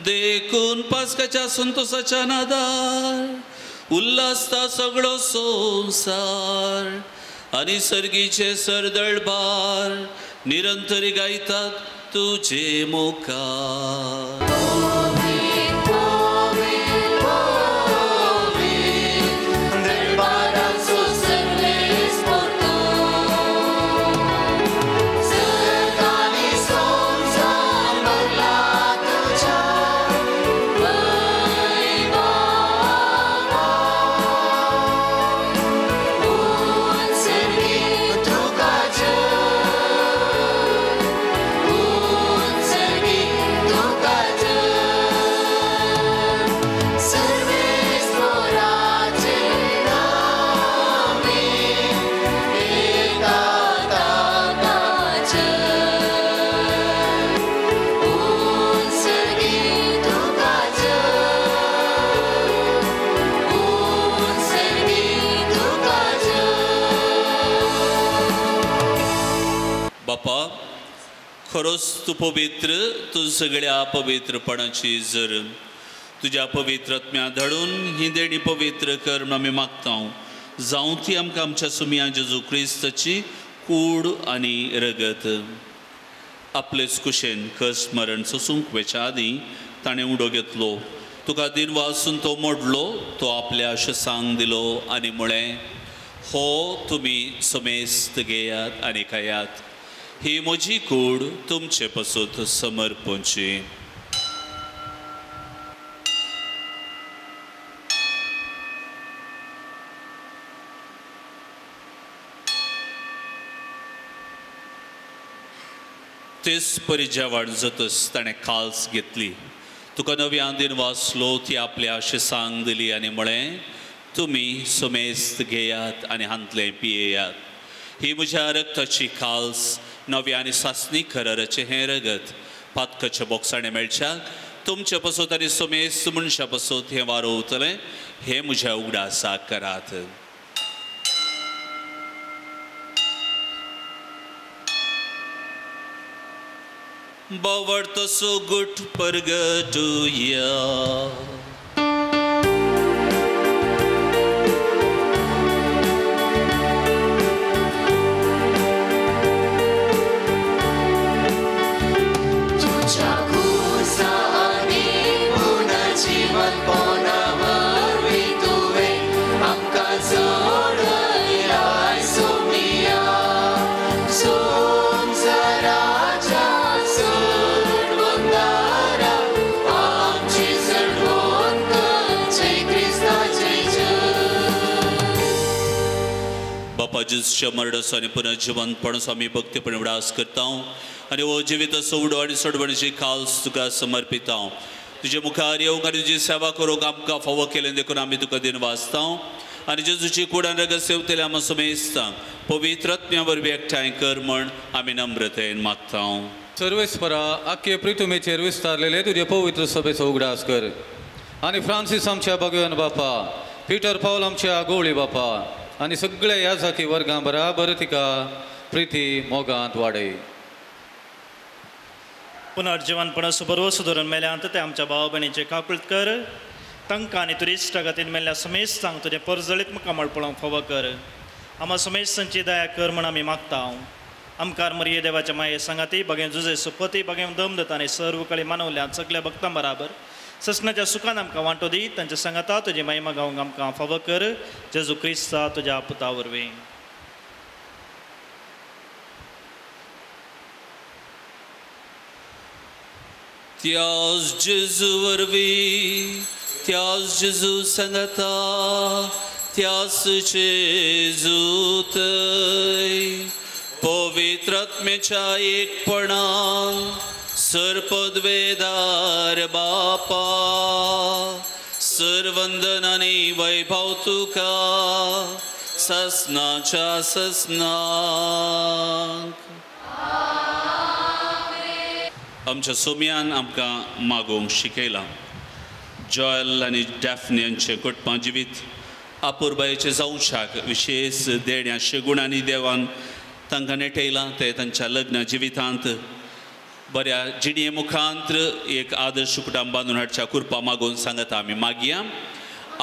देखून पास्काच्या संतोषाच्या नादार उल्हासता सगळो संसार आनी सर्गीचे सरदळबार निरंतरी गायतात तुजे मुखार. खरोच तू पवित्र तू सगळ्या पवित्रपणाची जर तुझ्या पवित्रत्म्या धाडून ही देणी पवित्र कर आमी मागता. जावं ती आमकां आमच्या सुमिया जेजू क्रिस्ताची कूड आनी रगत. आपलेच कुशेन कस मरण सोसूंक वेच्या आदीं ताणें उडो घेतलो. तुका दिन वासून तो मोडलो. तो आपल्या आशेसांक दिलो आनी म्हळें हो तुमी समेस्त घेयात आनी खायात. ही म्हजी कूड तुमचे पसूत समर्पणची. तेच परी जेवण जातच ताणें काल्स घेतली. तुका नव्यान दिन वाचलो ती आपल्या आशेसांक दिली आनी म्हळें तुमी समेस्त घेयात आनी हांतलें पियेयात. ही म्हज्या रक्ताची काल्स नव्या आनी सासणी कराराचे हें रगत पातकाच्या बोक्साणें मेळच्याक तुमचे पसूत आनी समेस्त मनशा पसूत हें वारोवतलें. हें म्हज्या उगडासाक करात. Bavarta so good purgatoria. बाप्पा जिजूच्या मरणाचो आनी पुनर्जिवंतपणाचो आमी भक्तीपणे उडास करता आनी हो जिवीत सोडो आनी सोडवणीची खास तुका समर्पिता तुजे मुखार येवंक आनी तुजी सेवा करूंक आमकां फावो केलें देखून आमी तुका दिन वाचता आनी जेजूची कुडान रगत सेवतले आमी सुमेस्ता पवित्र आत्म्या वरवीं एकठांय कर म्हण आमी नम्रतेन मागता सर्वेस्परा आख्खे पृथ्वीचेर विस्तारलेले तुजे पवित्र सभेचो उगडास कर आनी फ्रांसीस आमच्या भगवान बापा पीटर पावल आमच्या गोवळी बापा आनी सगळे ह्या जाती वर्गां बराबर तिका प्रिती मोगांत वाडय पुनर्जीवनपणाचो बरो सुदारून मेल्यांत ते आमच्या भाव भयणीचे काकुळट कर तांकां आनी तुरिस्ट गतीन मेल्ल्या समेस्तांक तुजें परजळीत मुखार मळपळोवंक फावो कर आमा समेस्तांची दया कर म्हण आमी मागता आमकार मरिये देवाच्या माये सांगाती बगेन जुजे सुपती बगेन दमदत आनी सर्व कळे मानवल्यान सगळ्या भक्तां बराबर ससनाच्या सुखान आमकां वांटो दी तांच्या सांगाता तुजी महिमा गावंक आमकां फावो कर जेजू क्रिस्ता तुज्या पुता वरवीं त्याच जेजू वरवीं त्याच जेजू सांगाता त्याच जेजू थंय पवित्र आत्म्याच्या एकपणान सरपदवेदार बापा सर्वंदन आनी वैभव तुका ससनाच्या ससनाक आमच्या सोम्यान आमकां मागोवंक शिकयलां जॉयल आनी डॅफनी हांचें कुटुंबा जिवीत आपुरबायेचे जावशाक विशेष देण्या शेगुणांनी देवान तांकां नेटयलां ते तांच्या लग्न जिवितांत बऱ्या जिणये मुखांत्र एक आदर्श कुटुंब बांदून हाडच्या कृपा मागून सांगता आमी मागया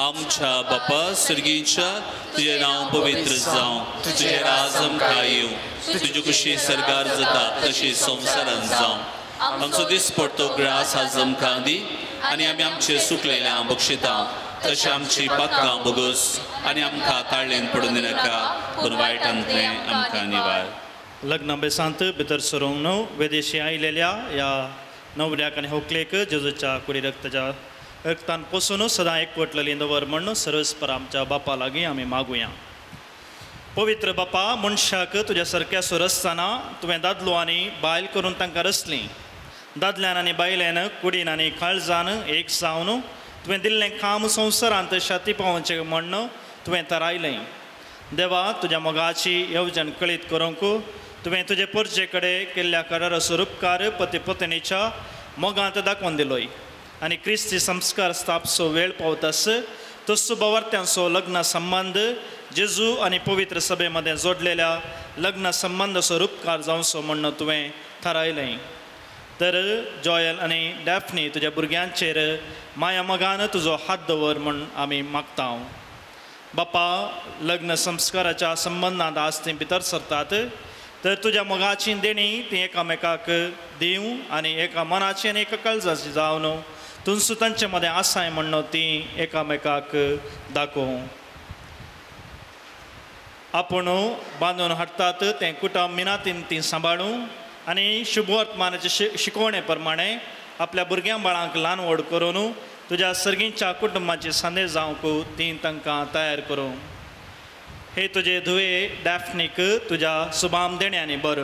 आमच्या बापा सर्गीच्या तुजें नांव पवित्र जावं तुजें राज आमकां येवं तुजी कुशी सरकार जाता तशी संवसारांत जावं आमचो दिसपडटो ग्रास आज आमकां दी आनी आमी आमचे सुकलेल्यांक बक्षिता तशें आमची पातकां बोगस आनी आमकां ताळ्ळेन पडून दिनाका पूण वायटांतलें आमकां निवार लग्न बेसांत भितर सरूंक न्हू विदेशी आयिल्ल्या ह्या न्हवऱ्याक आनी व्हंकलेक जेजूच्या कुडी रक्तान पसून सदां एकवटलेली दवर म्हण सर्वस्पर आमच्या बापा लागीं आमी मागुया पवित्र बापा मनशाक तुज्या सारक्या सुर आसतना तुवें दादलो आनी बायल करून तांकां रचलीं दादल्यान आनी बायलेन कुडीन आनी काळजान एक जावन तुवें दिल्लें काम संवसारांत शाती पावोवचें म्हण तुवें थारायलें देवा तुज्या मोगाची येवजण कळीत करूंक तुवें तुजे परजे कडेन केल्ल्या करारा स्वरूपकार पती पत्नीच्या मोगांत दाखोवन दिलोय आनी क्रिस्ती संस्कार स्थापसो वेळ पावतास तसो बवार्थ्यांचो लग्न संबंध जेजू आनी पवित्र सभे मदें जोडलेल्या लग्न संबंध स्वरूपकार जावचो म्हण तुवें थारायलें तर जॉयल आनी डॅफनी तुज्या भुरग्यांचेर माया मोगान तुजो हात दवर म्हण आमी मागता बापा लग्न संस्काराच्या संबंदांत आज तीं भितर सरतात तर तुज्या मोगाची देणी ती एकामेकाक दिवं आनी एका मनाची आनी एका काळजाची जावन तुमचो तांचे मदें आसाय म्हणून ती एकामेकाक दाखोवं आपूण बांदून हाडटात तें कुटुंब मिनातीन ती सांबाळूं आनी शुभवर्तमानाचे शिकवणे प्रमाणे आपल्या भुरग्यां बाळांक ल्हान व्हड करून तुज्या सर्गीच्या कुटुंबाची संदेश जावंक ती तांकां तयार करूं हे तुजे धुवे डॅफनीक तुज्या सुबाम देण्यांनी बर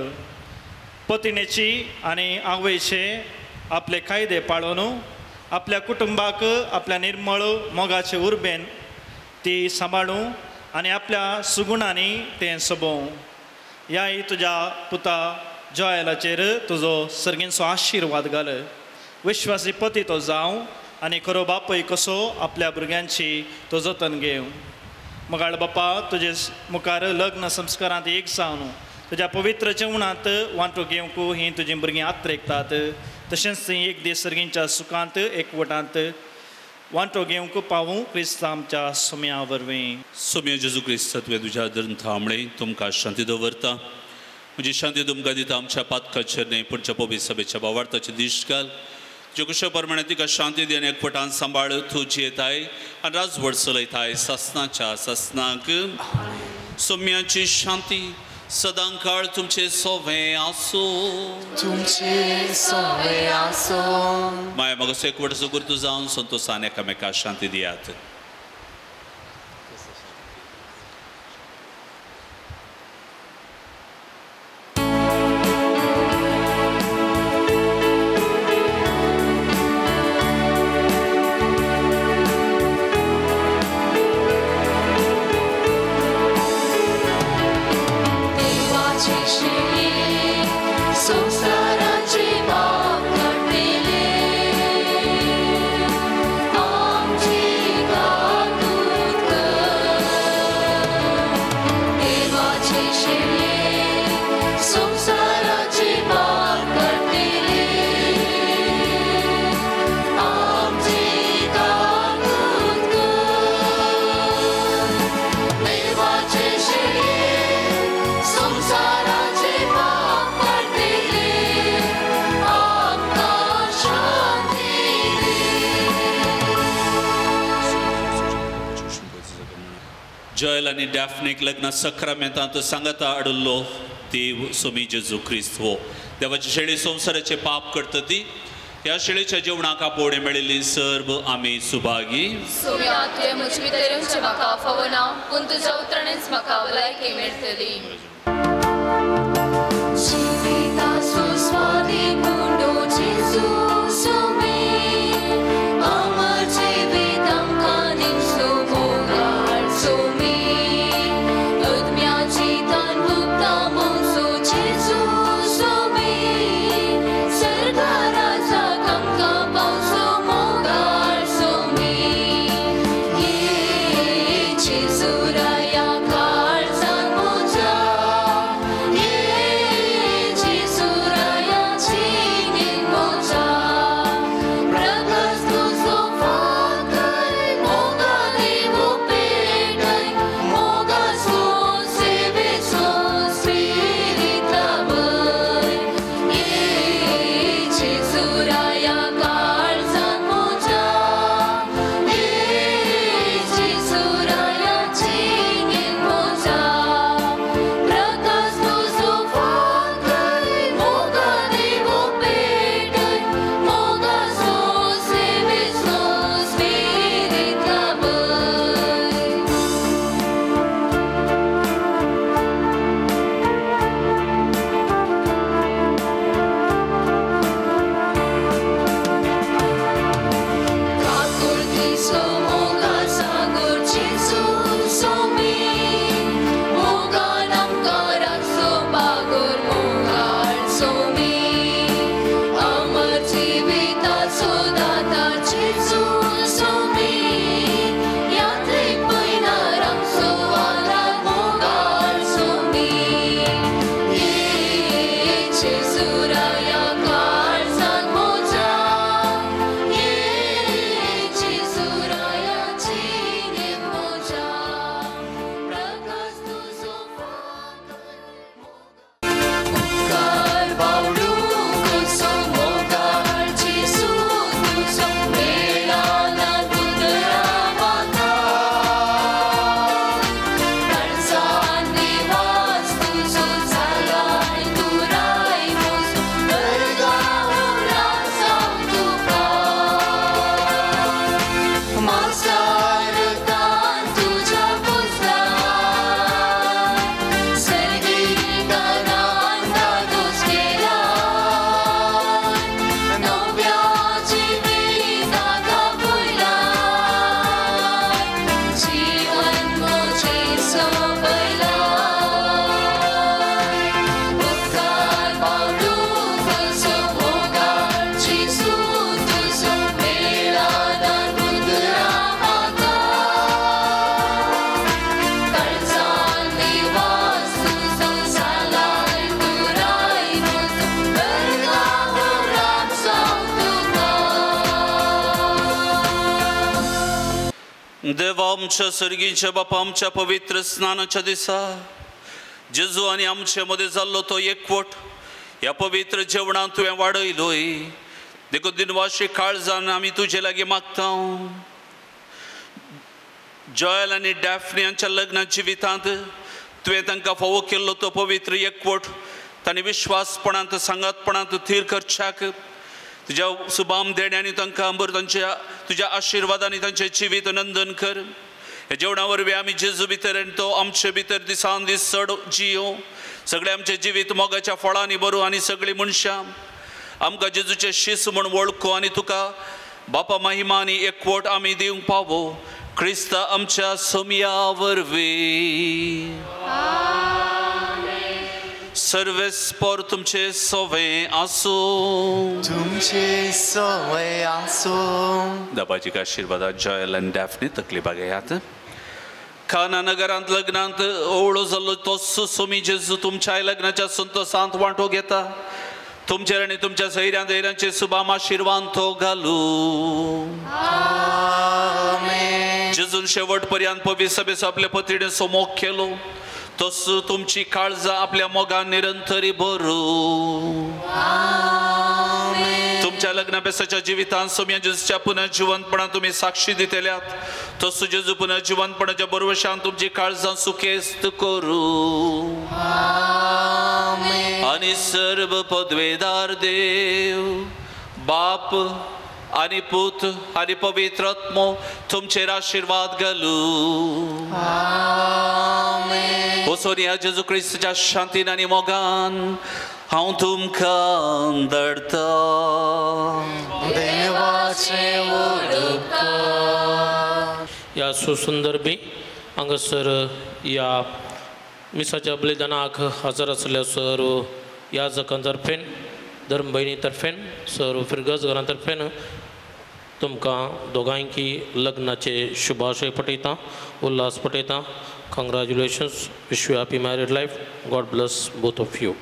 पत्नीची आनी आवयचे आपले कायदे पाळून आपल्या कुटुंबाक आपल्या निर्मळ मोगाचे उर्बेन ती सांबाळूं आनी आपल्या सुगुणांनी तें सोबोवं ह्याय तुज्या पुता जॉयलाचेर तुजो सर्गींचो आशिर्वाद घाल विश्वासी पती तो जावं आनी खरो बापूय कसो आपल्या भुरग्यांची तो जतन घेवं मगाळ बापा तुजे मुखार लग्न संस्कारांत एक जावन तुज्या पवित्र जेवणांत वांटो घेवंक ही तुजी भुरगीं आत्रेकतात तशेंच ती एक दीस सर्गींच्या सुखांत एकवटांत वांटो घेवंक पावूं क्रिस्त आमच्या सुम्या वरवीं सुम्या जेजू क्रिस्त तुवें तुज्या धर्म थांबणे तुमकां शांती दवरता म्हणजे शांती तुमकां दिता आमच्या पातकाचेर न्ही पुणच्या पवित्र सभेच्या भावार्थाचे दिश्ट घाल जे कशे प्रमाणे तिका शांती दी आनी एकवटान सांबाळ तूं जियेताय आनी राजवट चलयताय ससनाच्या ससनाक सोम्याची शांती सदां काळ तुमचे सोवे आसो तुमचे सोवे आसो माय मागस एकवट सुगुर्त जावन संतोषान एकामेकाक शांती दियात आनी डॅफनीक लग्न सक्रामेंतांत सांगता आडलो देव सोमी जेजू क्रिस्त हो देवाची शेळी संवसाराचे पाप करता ती ह्या शेळीच्या जेवणाक आपोवणे मेळिल्ली सर्व आमी सुभागी सोम्या तुवें म्हजे भितर येवचें म्हाका फावो ना पूण तुज्या उतरणेच म्हाका भलायकी मेळटली देवा आमच्या सर्गीच्या बापा आमच्या पवित्र स्नानाच्या दिसा जेजू आनी आमचे मदें जाल्लो तो एकवट ह्या पवित्र जेवणांत तुवें वाडयलोय देखून दिनवाशी काळजान आमी तुजे लागीं मागता जॉयल आनी डॅफ्नी हांच्या लग्ना जिवितांत तुवें तांकां फावो केल्लो तो पवित्र एकवट तांणी विश्वासपणांत सांगातपणांत थीर करच्याक तुज्या सुबाम देण्यानी तांकां अंबर तांच्या तुज्या आशिर्वादांनी तांचें जिवीत नंदन कर हे जेवणा वरवीं आमी जेजू भितर आनी तो आमचे भितर दिसान दीस चड जियो सगळे आमचे जिवीत मोगाच्या फळांनी भरूं आनी सगळीं मनशां आमकां जेजूचे शीस म्हूण वळखो आनी तुका बापा महिमानी एकवट आमी दिवंक पावो क्रिस्ता आमच्या सोम्या वरवीं सर्वेस्पर तुमचे सवय आसो तुमचे सवय आसो देवाची आशिर्वादात जॉयल आनी डॅफ्नी तकली बागयात खाना नगरांत लग्नांत ओवळो जाल्लो तोच सोमी जेजू तुमच्या लग्नाच्या संतोषांत वांटो घेता तुमचेर आनी तुमच्या सैऱ्यां दैऱ्यांचे सुबाम आशिर्वाद तो घालू जेजून शेवट पर्यंत पवित्र सभेचो आपल्या पत्रिणे समोग केलो तस तुमची काळजां आपल्या मोगान निरंतरी भरू आमच्या लग्नाभ्यासाच्या जिवितांत सोम्या जेजूच्या पुनर्जिवंतपणां तुम्ही साक्षी दितेल्यात तसो जेजू पुनर्जिवंतपणाच्या बरोवशान तुमची काळजां सुखेस्त करू आणि सर्व पदवेदार देव बाप आणि पुत आणि पवित्र आत्मो तुमचेर आशीर्वाद घालू सोनिया जेजू क्रिस्ताच्या शांतीन आणि मोगान हांव तुमकां धाडटा देवाचें उपकार. या सुसंदर्भी हांगासर या मिसाच्या बलिदानाक हजर आसल्या सर्व याजकां तर्फेन धर्म भयणी तर्फेन सर्व फिरगज घरां तर्फेन तुमकां दोगांयकी लग्नाचे शुभाशय पटयता उल्हास पटयता. Congratulations, wish you happy married life. God bless both of you.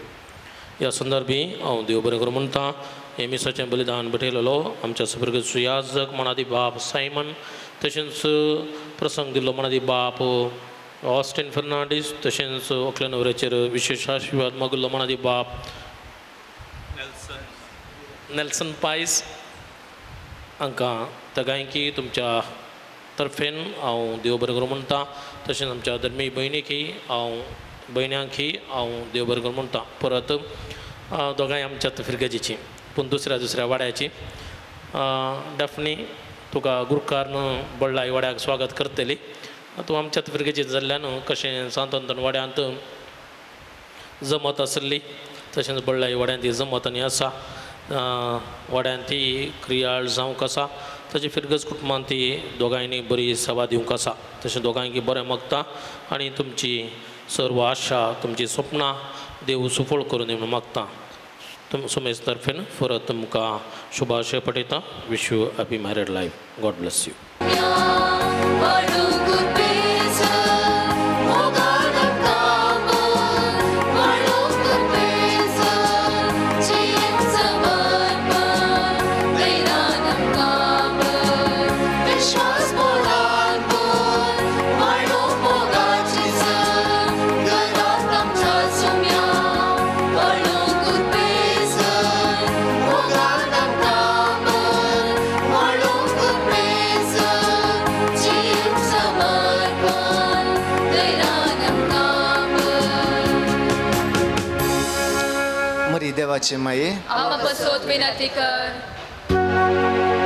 ह्या संदर्भी हांव देव बरें करूं म्हणटा. हे मिसाचें बलिदान भेटयलेलो आमच्या सुबर्गेचो याजक मनादी बाब सायमन, तशेंच प्रसंग दिल्लो मनादी बाब ऑस्टिन फर्नांडीस, तशेंच अकल्या न्हवऱ्याचेर विशेश आशिर्वाद मागिल्लो मनादी बाब नेल्सन पायस हांकां तगांयकी तुमच्या तर्फेन हांव देव बरें करूं म्हणटा. तशेंच आमच्या धर्मी भयण्यांकय हांव देव बरें करूं म्हणटा. परत दोगांय आमच्या फिरगेजीची पूण दुसऱ्या वाड्याची डॅफनी तुका गुरकारन बडलाई वाड्याक स्वागत करतली. तूं आमच्या फिरगेजी जाल्ल्यान कशें सांतोंतन वाड्यांत जमत आसली तशेंच बडलाई वाड्यांत ती जमत आनी आसा. वाड्यांत ती क्रियाळ जावंक आसा. ताची फिरगज कुटुंबान ती दोगांयनी बरी सेवा दिवंक आसा. तशें दोगांयकी बरें मागता आनी तुमची सर्व आशा तुमची स्वप्नां देव सुफळ करून दिवन मागता. सुमेश तर्फेन परत तुमकां शुभाशय पटयता. Wish you happy married life. God bless you. देवाची माये आम्हा बसवत विनंती कर.